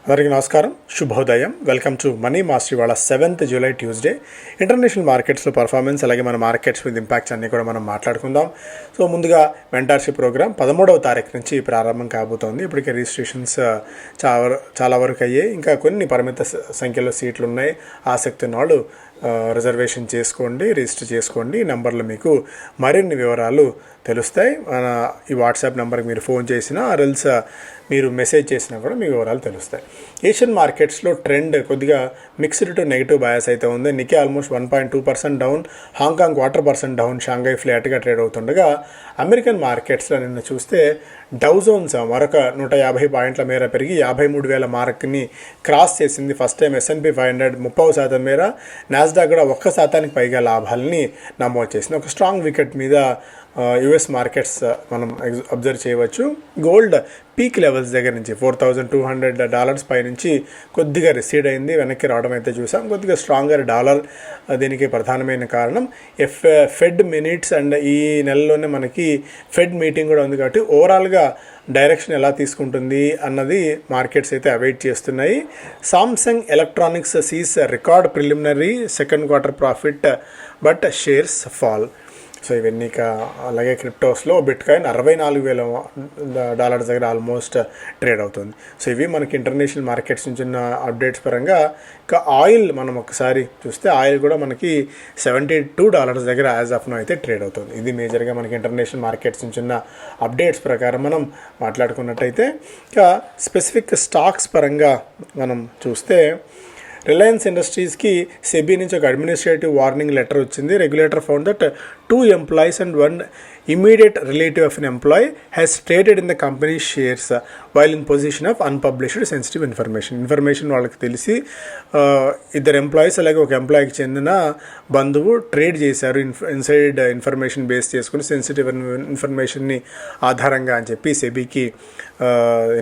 అందరికీ నమస్కారం, శుభోదయం. Welcome to money master. ఇవాళ 7th జూలై ట్యూస్డే. ఇంటర్నేషనల్ మార్కెట్స్లో పర్ఫార్మెన్స్, అలాగే మన మార్కెట్స్ మీద ఇంపాక్ట్స్ అన్నీ కూడా మనం మాట్లాడుకుందాం. సో ముందుగా మెంటార్షిప్ ప్రోగ్రామ్ 13వ తారీఖు నుంచి ప్రారంభం కాబోతోంది. ఇప్పటికే రిజిస్ట్రేషన్స్ చాలా వరకు అయ్యాయి. ఇంకా కొన్ని పరిమిత సంఖ్యలో సీట్లు ఉన్నాయి. ఆసక్తి ఉన్న వాళ్ళు రిజర్వేషన్ చేసుకోండి, రిజిస్టర్ చేసుకోండి. ఈ నెంబర్లో మీకు మరిన్ని వివరాలు తెలుస్తాయి. ఈ వాట్సాప్ నెంబర్కి మీరు ఫోన్ చేసినా ఆర్ఎల్స్ మీరు మెసేజ్ చేసినా కూడా మీ వివరాలు తెలుస్తాయి. ఏషియన్ మార్కెట్స్లో ట్రెండ్ కొద్దిగా మిక్స్డ్ టు నెగిటివ్ బయాస్ అయితే ఉంది. Nikki almost 1.2% down, Hong Kong 1% down, Shanghai ఫ్లాట్గా ట్రేడ్ అవుతుండగా అమెరికన్ మార్కెట్స్లో నిన్న చూస్తే డౌ జోన్స్ మరొక 150 పాయింట్ల మేర పెరిగి 53,000 మార్క్ని క్రాస్ చేసింది. ఫస్ట్ టైం S&P 500 30% మేర, నాస్డాక్ కూడా 1% పైగా లాభాలని నమోదు చేసింది. ఒక స్ట్రాంగ్ వికెట్ మీద యుఎస్ మార్కెట్స్ మనం అబ్జర్వ్ చేయవచ్చు. గోల్డ్ పీక్ లెవెల్స్ దగ్గర నుంచి $4,200 పై నుంచి కొద్దిగా రిసీడ్ అయింది, వెనక్కి రావడం అయితే చూసాం. కొద్దిగా స్ట్రాంగర్ డాలర్ దీనికి ప్రధానమైన కారణం. ఫెడ్ మినిట్స్ అండ్ ఈ నెలలోనే మనకి ఫెడ్ మీటింగ్ కూడా ఉంది కాబట్టి ఓవరాల్గా డైరెక్షన్ ఎలా తీసుకుంటుంది అన్నది మార్కెట్స్ అయితే అవైట్ చేస్తున్నాయి. Samsung Electronics sees record preliminary second quarter profit but shares fall. So ఇవన్నీ అలాగే క్రిప్టోస్లో బిట్కాయిన్ $64,000 దగ్గర ఆల్మోస్ట్ ట్రేడ్ అవుతుంది. సో ఇవి మనకి ఇంటర్నేషనల్ మార్కెట్స్ నుంచి ఉన్న అప్డేట్స్ పరంగా. ఇంకా ఆయిల్ మనం ఒకసారి చూస్తే ఆయిల్ కూడా మనకి $72 దగ్గర యాజ్ ఆఫ్ నో అయితే ట్రేడ్ అవుతుంది. ఇది మేజర్గా మనకి ఇంటర్నేషనల్ మార్కెట్స్ నుంచి ఉన్న అప్డేట్స్ ప్రకారం మనం మాట్లాడుకున్నట్టయితే. ఇంకా స్పెసిఫిక్ స్టాక్స్ పరంగా మనం చూస్తే రిలయన్స్ ఇండస్ట్రీస్కి సెబీ నుంచి ఒక అడ్మినిస్ట్రేటివ్ వార్నింగ్ లెటర్ వచ్చింది. Regulator found that 2 employees and 1 immediate relative of an employee has traded in the company's shares while in possession of unpublished sensitive information వాళ్ళకి తెలిసి ఇద్దరు ఎంప్లాయీస్ అలాగే ఒక ఎంప్లాయీకి చెందిన బంధువు ట్రేడ్ చేశారు ఇన్సైడ్ ఇన్ఫర్మేషన్ బేస్ చేసుకుని, సెన్సిటివ్ ఇన్ఫర్మేషన్ని ఆధారంగా అని చెప్పి సెబీకి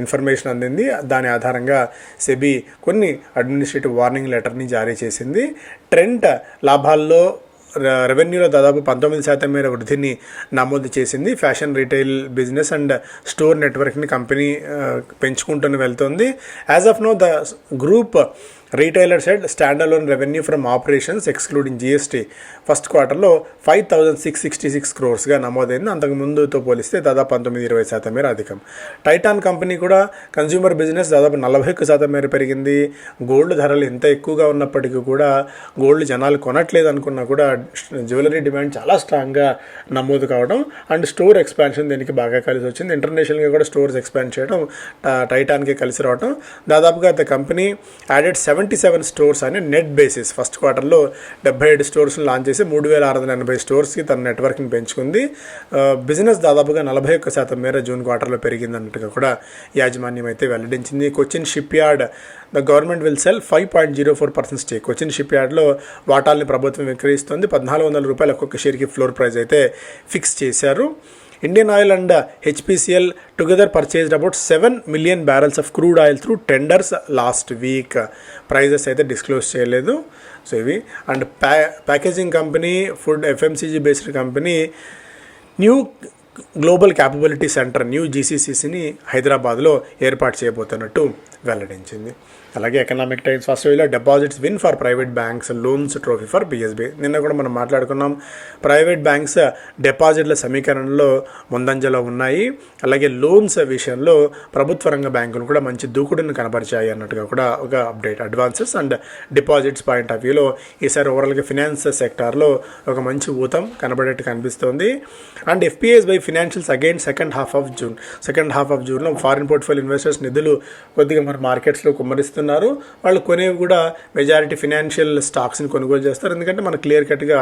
ఇన్ఫర్మేషన్ అందింది. దాని ఆధారంగా సెబీ కొన్ని అడ్మినిస్ట్రేటివ్ వార్నింగ్ లెటర్ని జారీ చేసింది. ట్రెంట్ లాభాల్లో రెవెన్యూలో దాదాపు 19% మేర వృద్ధిని నమోదు చేసింది. Fashion retail business and store నెట్వర్క్ని కంపెనీ పెంచుకుంటూ వెళ్తుంది. As of now the group retailer said standalone revenue from operations excluding GST first క్వార్టర్లో 5,666 crores నమోదైంది. అంతకు ముందుతో పోలిస్తే దాదాపు 19-20% మేర అధికం. టైటాన్ కంపెనీ కూడా కన్జ్యూమర్ బిజినెస్ దాదాపు 41% మేర పెరిగింది. గోల్డ్ ధరలు ఎంత ఎక్కువగా ఉన్నప్పటికీ కూడా గోల్డ్ జనాలు కొనట్లేదు అనుకున్నా కూడా జ్యువెలరీ డిమాండ్ చాలా స్ట్రాంగ్గా నమోదు కావడం అండ్ స్టోర్ ఎక్స్పాన్షన్ దీనికి బాగా కలిసి వచ్చింది. ఇంటర్నేషనల్గా కూడా స్టోర్స్ ఎక్స్పాండ్ చేయడం టైటాన్కి కలిసి రావడం. దాదాపుగా ద కంపెనీ యాడెడ్ 77 స్టోర్స్ అని నెట్ బేసిస్ ఫస్ట్ క్వార్టర్లో 77 స్టోర్స్ని లాంచ్ చేసి 3,680 స్టోర్స్కి తన నెట్వర్క్ని పెంచుకుంది. బిజినెస్ దాదాపుగా 41% మేర జూన్ క్వార్టర్లో పెరిగిందన్నట్టుగా కూడా యాజమాన్యం అయితే వెల్లడించింది. Cochin shipyard the government will sell 5.04% stake. Cochin షిప్ యార్డ్లో వాటాల్ని ప్రభుత్వం విక్రయిస్తుంది. $1,400 ఒక్కొక్క షేర్కి ఫ్లోర్ ప్రైస్ అయితే ఫిక్స్ చేశారు. Indian Oil and HPCL together purchased about 7 million barrels of crude oil through tenders last week. Prices అయితే డిస్క్లోజ్ చేయలేదు. సో ఇవి and packaging company, food FMCG based company new global capability centre new GCCని హైదరాబాద్లో ఏర్పాటు చేయబోతున్నట్టు వెల్లడించింది. అలాగే Economic times first వేలో deposits win for private banks, loans trophy for PSB. నిన్న కూడా మనం మాట్లాడుకున్నాం. ప్రైవేట్ బ్యాంక్స్ డిపాజిట్ల సమీకరణలో ముందంజలో ఉన్నాయి. అలాగే లోన్స్ విషయంలో ప్రభుత్వ రంగ బ్యాంకులు కూడా మంచి దూకుడును కనబరిచాయి అన్నట్టుగా కూడా ఒక update. Advances and deposits point of వ్యూలో ఈసారి ఓవరాల్గా ఫినాన్స్ సెక్టార్లో ఒక మంచి ఊతం కనబడేట్టు కనిపిస్తోంది. And FPIs by financials again second half of జూన్లో ఫారిన్ పోర్ట్ఫోలియో ఇన్వెస్టర్స్ నిధులు కొద్దిగా మరి మార్కెట్స్లో కుమ్మరిస్తున్నారు. వాళ్ళు కొనేవి కూడా మెజారిటీ ఫినాన్షియల్ స్టాక్స్ని కొనుగోలు చేస్తారు. ఎందుకంటే మన క్లియర్ కట్గా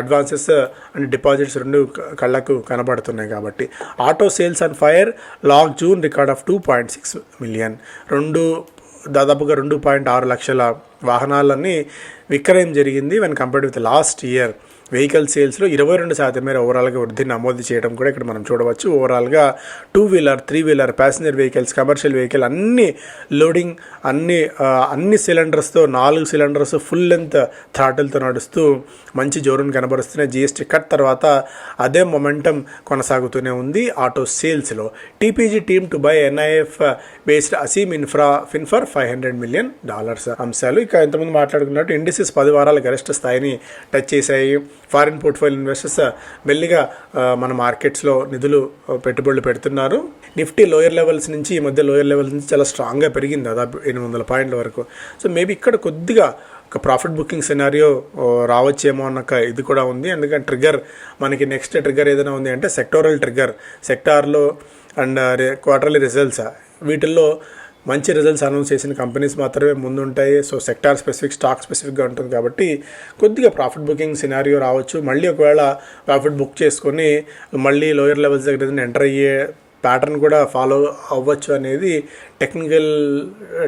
అడ్వాన్సెస్ అండ్ డిపాజిట్స్ రెండు కళ్ళకు కనబడుతున్నాయి కాబట్టి. Auto sales and fire lock June record of 2.6 million. దాదాపుగా 2.6 లక్షల వాహనాలన్నీ విక్రయం జరిగింది when compared with last year. Vehicle సేల్స్లో 22% మేర ఓవరాల్గా వృద్ధి నమోదు చేయడం కూడా ఇక్కడ మనం చూడవచ్చు. ఓవరాల్గా 2 wheeler, 3 wheeler, passenger vehicles, commercial vehicle అన్ని లోడింగ్ అన్ని సిలిండర్స్తో 4 సిలిండర్స్ ఫుల్ లెంత్ థ్రాటిల్తో నడుస్తూ మంచి జోరును కనబరుస్తున్నాయి. జిఎస్టీ కట్ తర్వాత అదే మొమెంటం కొనసాగుతూనే ఉంది ఆటో సేల్స్లో. TPG team to buy NIF based Aseem ఫిన్ఫర్ $500 million అంశాలు. ఇక ఇంతకుముందు మాట్లాడుకున్నట్టు ఇండిసెస్ 10 వారాల గరిష్ట స్థాయిని టచ్ చేశాయి. ఫారిన్ పోర్ట్ఫోలియో ఇన్వెస్టర్స్ మెల్లిగా మన మార్కెట్స్లో నిధులు పెట్టుబడులు పెడుతున్నారు. నిఫ్టీ లోయర్ లెవెల్స్ నుంచి ఈ మధ్య లోయర్ లెవెల్స్ నుంచి చాలా స్ట్రాంగ్గా పెరిగింది, దాదాపు 800 పాయింట్ల వరకు. సో మేబీ ఇక్కడ కొద్దిగా ఒక ప్రాఫిట్ బుకింగ్ సినారియో రావచ్చేమో అన్న ఇది కూడా ఉంది. ఎందుకంటే ట్రిగ్గర్ మనకి నెక్స్ట్ ట్రిగ్గర్ ఏదైనా ఉంది అంటే సెక్టోరల్ ట్రిగ్గర్, సెక్టార్లో అండ్ క్వార్టర్లీ రిజల్ట్స్ వీటిల్లో మంచి రిజల్ట్స్ అనౌన్స్ చేసిన కంపెనీస్ మాత్రమే ముందుంటాయి. సో సెక్టార్ స్పెసిఫిక్, స్టాక్ స్పెసిఫిక్గా ఉంటుంది కాబట్టి కొద్దిగా ప్రాఫిట్ బుకింగ్ సినారియో రావచ్చు. మళ్ళీ ఒకవేళ ప్రాఫిట్ బుక్ చేసుకొని మళ్ళీ లోయర్ లెవెల్స్ దగ్గర ఎంటర్ అయ్యే ప్యాటర్న్ కూడా ఫాలో అవ్వచ్చు అనేది టెక్నికల్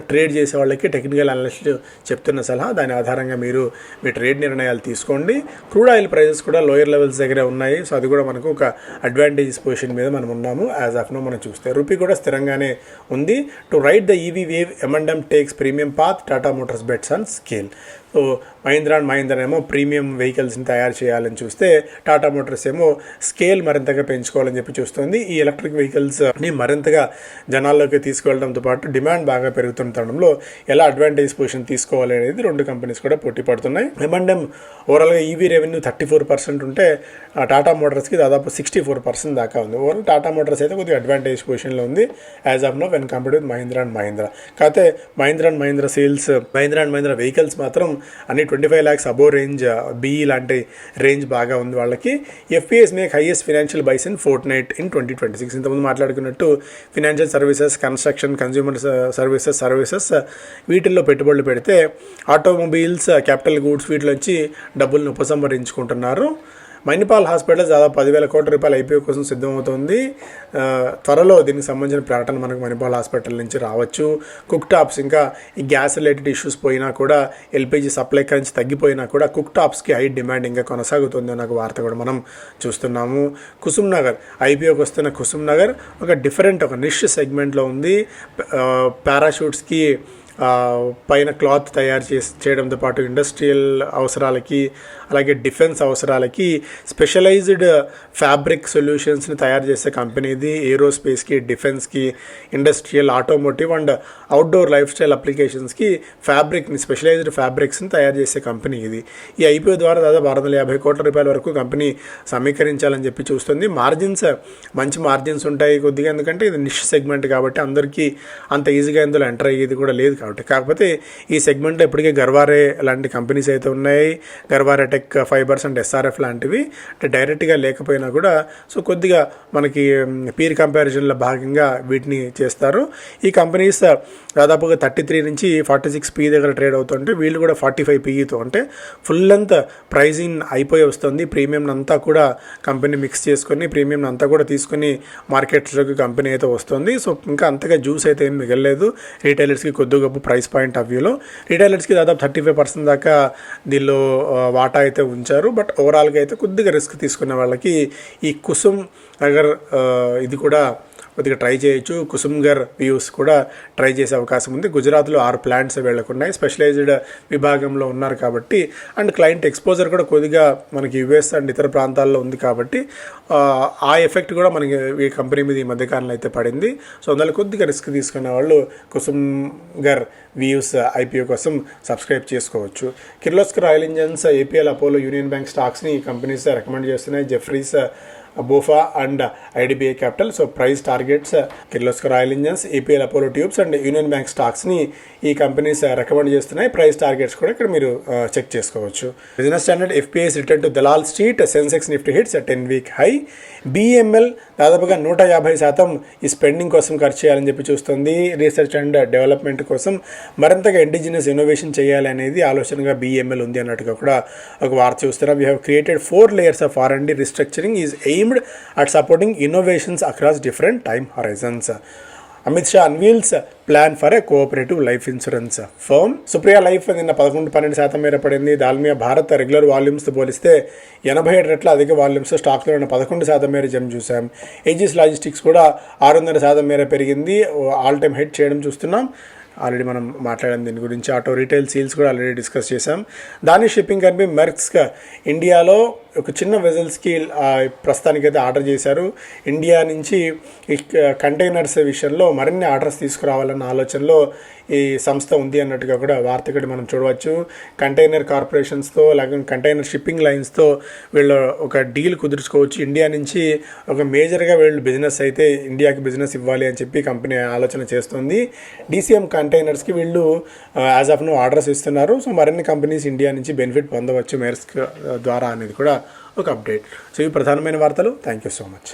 ట్రేడ్ చేసే వాళ్ళకి టెక్నికల్ అనలిస్ట్ చెప్తున్న సలహా. దాని ఆధారంగా మీరు మీ ట్రేడ్ నిర్ణయాలు తీసుకోండి. క్రూడ్ ఆయిల్ ప్రైజెస్ కూడా లోయర్ లెవెల్స్ దగ్గరే ఉన్నాయి. సో అది కూడా మనకు ఒక అడ్వాంటేజెస్ పొజిషన్ మీద మనం ఉన్నాము యాజ్ ఆఫ్ నో. మనం చూస్తే రూపీ కూడా స్థిరంగానే ఉంది. To ride the EV wave M&M takes premium path, Tata Motors bets on scale. So Mahindra and Mahindra ఏమో ప్రీమియం వెహికల్స్ని తయారు చేయాలని చూస్తే టాటా మోటార్స్ ఏమో స్కేల్ మరింతగా పెంచుకోవాలని చెప్పి చూస్తుంది. ఈ ఎలక్ట్రిక్ వెహికల్స్ని మరింతగా జనాల్లోకి తీసుకువెళ్ళడంతో పాటు డిమాండ్ బాగా పెరుగుతుండడంలో ఎలా అడ్వాంటేజ్ పొజిషన్ తీసుకోవాలి అనేది రెండు కంపెనీస్ కూడా పోటీ పడుతున్నాయి. M&M ఓవరాల్గా ఈవీ రెవెన్యూ 34% ఉంటే టాటా మోటార్స్కి దాదాపు 64% దాకా ఉంది. ఓవరాల్ టాటా మోటార్స్ అయితే కొద్దిగా అడ్వాంటేజ్ పొజిషన్లో ఉంది as of now when compared with Mahindra and Mahindra. కాకపోతే Mahindra and Mahindra sales, Mahindra and Mahindra vehicles మాత్రం అన్ని 25 lakhs అబోవ్ రేంజ్, BE లాంటి రేంజ్ బాగా ఉంది వాళ్ళకి. FPIs make highest financial buys in fortnight in 2026. ఇంతకుముందు మాట్లాడుకున్నట్టు financial services, construction, consumer services వీటిల్లో పెట్టుబడులు పెడితే ఆటోమొబైల్స్, క్యాపిటల్ గూడ్స్ వీటిలోంచి డబ్బులను ఉపసంహరించుకుంటున్నారు. మణిపాల్ హాస్పిటల్స్ దాదాపు 10,000 కోట్ల రూపాయల IPO కోసం సిద్ధమవుతోంది. త్వరలో దీనికి సంబంధించిన ప్రకటన మనకు మణిపాల్ హాస్పిటల్ నుంచి రావచ్చు. కుక్ టాప్స్, ఇంకా ఈ గ్యాస్ రిలేటెడ్ ఇష్యూస్ పోయినా కూడా, LPG సప్లై నుంచి తగ్గిపోయినా కూడా కుక్ టాప్స్కి హై డిమాండ్ ఇంకా కొనసాగుతుంది అన్న వార్త కూడా మనం చూస్తున్నాము. కుసుమ్ నగర్ IPOకి వస్తున్న కుసుమ్ నగర్ ఒక డిఫరెంట్, ఒక నిష్ సెగ్మెంట్లో ఉంది. పారాషూట్స్కి పైన క్లాత్ తయారు చేయడంతో పాటు ఇండస్ట్రియల్ అవసరాలకి, అలాగే డిఫెన్స్ అవసరాలకి స్పెషలైజ్డ్ ఫ్యాబ్రిక్ సొల్యూషన్స్ని తయారు చేసే కంపెనీ ఇది. ఏరోస్పేస్కి, డిఫెన్స్కి, industrial, automotive and outdoor lifestyle అప్లికేషన్స్కి ఫ్యాబ్రిక్ని, స్పెషలైజ్డ్ ఫ్యాబ్రిక్స్ని తయారు చేసే కంపెనీ ఇది. ఈ IPO ద్వారా దాదాపు 650 కోట్ల రూపాయల వరకు కంపెనీ సమీకరించాలని చెప్పి చూస్తుంది. మార్జిన్స్, మంచి మార్జిన్స్ ఉంటాయి కొద్దిగా, ఎందుకంటే ఇది నిష్ సెగ్మెంట్ కాబట్టి అందరికీ అంత ఈజీగా ఇందులో ఎంటర్ అయ్యేది కూడా లేదు కాబట్టి. కాకపోతే ఈ సెగ్మెంట్లో ఇప్పటికే గర్వారే లాంటి కంపెనీస్ అయితే ఉన్నాయి. Garware tech fibres and SRF లాంటివి అంటే డైరెక్ట్గా లేకపోయినా కూడా సో కొద్దిగా మనకి పీర్ కంపారిజన్లో భాగంగా వీటిని చేస్తారు. ఈ కంపెనీస్ దాదాపుగా 33 నుంచి 46 PE దగ్గర ట్రేడ్ అవుతుంటే వీళ్ళు కూడా 45 PEతో, అంటే ఫుల్ లెంత్ ప్రైజింగ్ అయిపోయి వస్తుంది. ప్రీమియం అంతా కూడా కంపెనీ మిక్స్ చేసుకొని, ప్రీమియం అంతా కూడా తీసుకొని మార్కెట్స్లోకి కంపెనీ అయితే వస్తుంది. సో ఇంకా అంతగా జ్యూస్ అయితే ఏం మిగలలేదు రీటైలర్స్కి. కొద్ది గొప్ప ప్రైస్ పాయింట్ ఆఫ్ వ్యూలో రీటైలర్స్కి దాదాపు 35% దాకా దీనిలో వాటా అయితే ఉంచారు. బట్ ఓవరాల్గా అయితే కొద్దిగా రిస్క్ తీసుకునే వాళ్ళకి ఈ కుసుమ్ నగర్ ఇది కూడా కొద్దిగా ట్రై చేయొచ్చు. కుసుమ్గర్ వ్యూస్ కూడా ట్రై చేసే అవకాశం ఉంది. గుజరాత్లో 6 ప్లాంట్స్ వీళ్ళకున్నాయి. స్పెషలైజ్డ్ విభాగంలో ఉన్నారు కాబట్టి, అండ్ క్లయింట్ ఎక్స్పోజర్ కూడా కొద్దిగా మనకి US అండ్ ఇతర ప్రాంతాల్లో ఉంది కాబట్టి ఆ ఎఫెక్ట్ కూడా మనకి ఈ కంపెనీ మీద ఈ మధ్యకాలంలో అయితే పడింది. సో అందులో కొద్దిగా రిస్క్ తీసుకునే వాళ్ళు కుసుమ్గర్ వ్యూస్ IPO కోసం సబ్స్క్రైబ్ చేసుకోవచ్చు. Kirloskar Oil Engines, APL, Apollo, Union Bank స్టాక్స్ని ఈ కంపెనీస్ రికమెండ్ చేస్తున్నాయి. Jefferies, BofA and IDBI Capital. So price targets Kirloskar Oil Engines, APL, Apollo Tubes and Union Bank స్టాక్స్ని ఈ కంపెనీస్ రికమెండ్ చేస్తున్నాయి. ప్రైస్ టార్గెట్స్ కూడా ఇక్కడ మీరు చెక్ చేసుకోవచ్చు. Business Standard FPIs return to Dalal Street, Sensex Nifty hits 10-week high. BEML దాదాపుగా 150% ఈ spending కోసం ఖర్చు చేయాలని చెప్పి చూస్తుంది. రీసెర్చ్ అండ్ డెవలప్మెంట్ కోసం మరింతగా ఇండిజినస్ ఇన్నోవేషన్ చేయాలి అనేది ఆలోచనగా BEML ఉంది అన్నట్టుగా కూడా ఒక వార్త చూస్తున్నాం. We have created 4 layers of R&D restructuring is aimed at supporting innovations across different time horizons. Amit Shah unveils plan for a cooperative life insurance firm. Supriya life నిన్న 11-12% మేర పడింది. దాల్మియా భారత్ రెగ్యులర్ వాల్యూమ్స్తో పోలిస్తే 87 రెట్ల అధిక వాల్యూమ్స్ స్టాక్లో 11% మేర జంప్ చూసాం. ఏజిస్ లాజిస్టిక్స్ కూడా 6.5% మేర పెరిగింది, ఆల్ టైమ్ హైట్ చేయడం చూస్తున్నాం. ఆల్రెడీ మనం మాట్లాడాం దీని గురించి. ఆటో రీటైల్ సేల్స్ కూడా ఆల్రెడీ డిస్కస్ చేసాం. దాని షిప్పింగ్ కంపెనీ మెర్స్క్ ఇండియాలో ఒక చిన్న వెజల్స్కి ప్రస్తుతానికైతే ఆర్డర్ చేశారు. ఇండియా నుంచి ఈ కంటైనర్స్ విషయంలో మరిన్ని ఆర్డర్స్ తీసుకురావాలన్న ఆలోచనలో ఈ సంస్థ ఉంది అన్నట్టుగా కూడా వార్త ఇక్కడ మనం చూడవచ్చు. కంటైనర్ కార్పొరేషన్స్తో లేకపోతే కంటైనర్ షిప్పింగ్ లైన్స్తో వీళ్ళు ఒక డీల్ కుదుర్చుకోవచ్చు. ఇండియా నుంచి ఒక మేజర్గా వీళ్ళు బిజినెస్ అయితే ఇండియాకి బిజినెస్ ఇవ్వాలి అని చెప్పి కంపెనీ ఆలోచన చేస్తుంది. DCM కంటైనర్స్కి వీళ్ళు యాజ్ ఆఫ్ నో ఆర్డర్స్ ఇస్తున్నారు. సో మరిన్ని కంపెనీస్ ఇండియా నుంచి బెనిఫిట్ పొందవచ్చు మెర్స్క్ ద్వారా అనేది కూడా ఒక అప్డేట్. సో ఇవి ప్రధానమైన వార్తలు. Thank you so much.